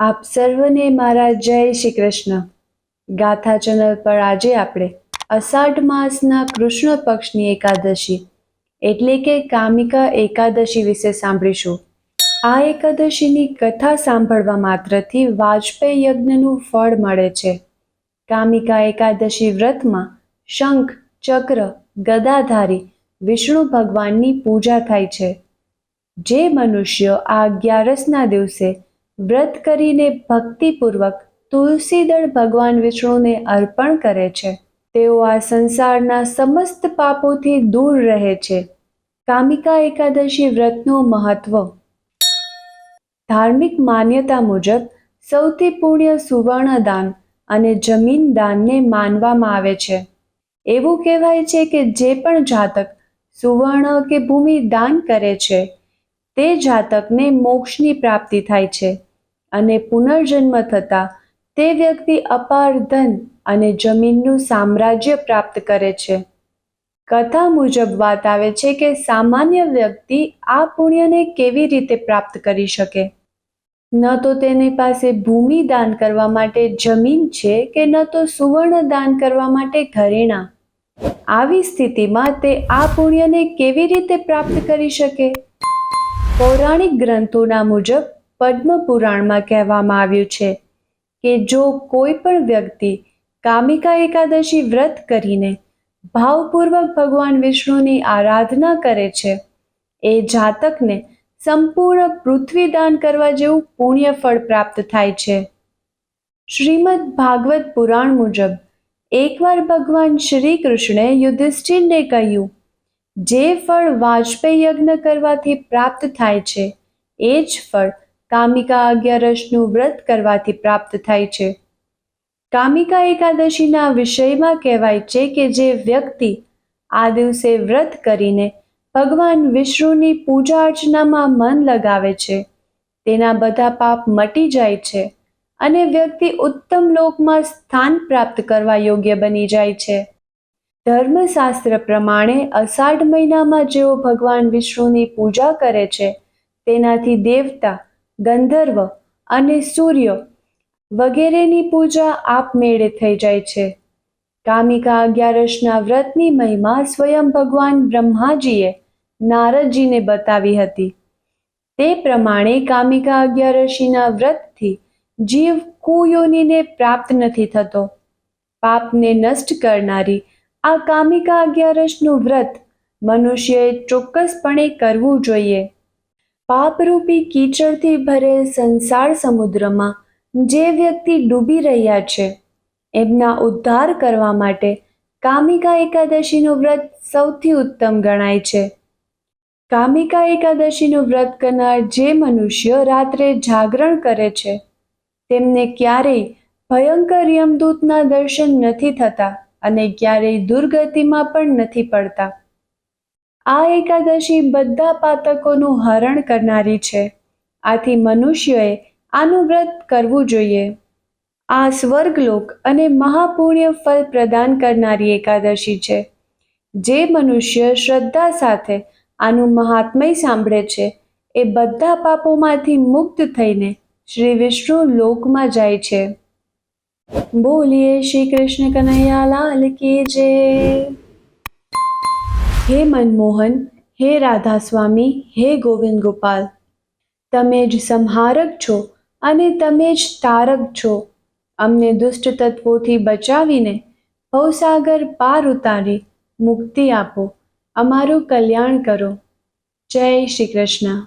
આપ સર્વને મારા જય શ્રી કૃષ્ણ. ગાથા ચેનલ પર આજે આપણે અષાઢ માસના કૃષ્ણ પક્ષની એકાદશી એટલે કે કામિકા એકાદશી વિશે સાંભળીશું. આ એકાદશીની કથા સાંભળવા માત્રથી વાજપેયી યજ્ઞનું ફળ મળે છે. કામિકા એકાદશી વ્રતમાં શંખ, ચક્ર, ગદાધારી વિષ્ણુ ભગવાનની પૂજા થાય છે. જે મનુષ્યો આ 11ના દિવસે વ્રત કરીને ભક્તિપૂર્વક તુલસીદળ ભગવાન વિષ્ણુને અર્પણ કરે છે, તેઓ આ સંસારના સમસ્ત પાપોથી દૂર રહે છે. કામિકા એકાદશી વ્રતનું મહત્વ. ધાર્મિક માન્યતા મુજબ સૌથી પુણ્ય સુવર્ણ દાન અને જમીન દાનને માનવામાં આવે છે. એવું કહેવાય છે કે જે પણ જાતક સુવર્ણ કે ભૂમિ દાન કરે છે તે જાતકને મોક્ષની પ્રાપ્તિ થાય છે અને પુનર્જન્મ થતાં તે વ્યક્તિ અપાર ધન અને જમીનનું સામ્રાજ્ય પ્રાપ્ત કરે છે. કથા મુજબ વાત આવે છે કે સામાન્ય વ્યક્તિ આ પુણ્યને કેવી રીતે પ્રાપ્ત કરી શકે? ન તો તેની પાસે ભૂમિ દાન કરવા માટે જમીન છે કે ન તો સુવર્ણ દાન કરવા માટે ઘરેણાં. આવી સ્થિતિમાં તે આ પુણ્યને કેવી રીતે પ્રાપ્ત કરી શકે? પૌરાણિક ગ્રંથોના મુજબ પદ્મ પુરાણમાં કહેવામાં આવ્યું છે કે જો કોઈ પણ વ્યક્તિ કામિકા એકાદશી વ્રત કરીને ભાવપૂર્વક ભગવાન વિષ્ણુની આરાધના કરે છે, એ જાતકને સંપૂર્ણ પૃથ્વી દાન કરવા જેવું પુણ્ય ફળ પ્રાપ્ત થાય છે. શ્રીમદ ભાગવત પુરાણ મુજબ એકવાર ભગવાન શ્રી કૃષ્ણે યુધિષ્ઠિરને કહ્યું, જે ફળ વાજપેયી યજ્ઞ કરવાથી પ્રાપ્ત થાય છે એ જ ફળ કામિકા 11નું વ્રત કરવાથી પ્રાપ્ત થાય છે. કામિકા એકાદશીના વિષયમાં કહેવાય છે કે જે વ્યક્તિ આ દિવસે વ્રત કરીને ભગવાન વિષ્ણુની પૂજા અર્ચનામાં મન લગાવે છે, તેના બધા પાપ મટી જાય છે અને વ્યક્તિ ઉત્તમ લોકમાં સ્થાન પ્રાપ્ત કરવા યોગ્ય બની જાય છે. ધર્મશાસ્ત્ર પ્રમાણે અષાઢ મહિનામાં જેઓ ભગવાન વિષ્ણુની પૂજા કરે છે તેનાથી દેવતા, ગંધર્વ અને સૂર્ય વગેરેની પૂજા આપમેળે થઈ જાય છે. કામિકા 11ના વ્રતની મહિમા સ્વયં ભગવાન બ્રહ્માજીએ નારદજીને બતાવી હતી. તે પ્રમાણે કામિકા 11ના વ્રતથી જીવ કુયોનિને પ્રાપ્ત નથી થતો. પાપને નષ્ટ કરનારી આ કામિકા 11નું વ્રત મનુષ્યએ ચોક્કસપણે કરવું જોઈએ. પાપરૂપી કીચડથી ભરેલ સંસાર સમુદ્રમાં જે વ્યક્તિ ડૂબી રહ્યા છે એમના ઉદ્ધાર કરવા માટે કામિકા એકાદશીનું વ્રત સૌથી ઉત્તમ ગણાય છે. કામિકા એકાદશીનું વ્રત કરનાર જે મનુષ્ય રાત્રે જાગરણ કરે છે તેમને ક્યારેય ભયંકર યમદૂતના દર્શન નથી થતા અને ક્યારેય દુર્ગતિમાં પણ નથી પડતા. આ એકાદશી બધા પાતકોનું હરણ કરનારી છે. આથી મનુષ્યએ આનું વ્રત કરવું જોઈએ. આ સ્વર્ગલોક અને મહાપુણ્ય ફળ પ્રદાન કરનારી એકાદશી છે. જે મનુષ્ય શ્રદ્ધા સાથે આનું મહાત્મય સાંભળે છે એ બધા પાપોમાંથી મુક્ત થઈને શ્રી વિષ્ણુ લોકમાં જાય છે. બોલીએ શ્રી કૃષ્ણ કનૈયા લાલ કી જય. હે મનમોહન, હે રાધા સ્વામી, હે ગોવિંદ ગોપાલ, તમે જ સંહારક છો અને તમે જ તારક છો. અમને દુષ્ટ તત્વોથી બચાવીને ભવસાગર પાર ઉતારી મુક્તિ આપો. અમારું કલ્યાણ કરો. જય શ્રી કૃષ્ણ.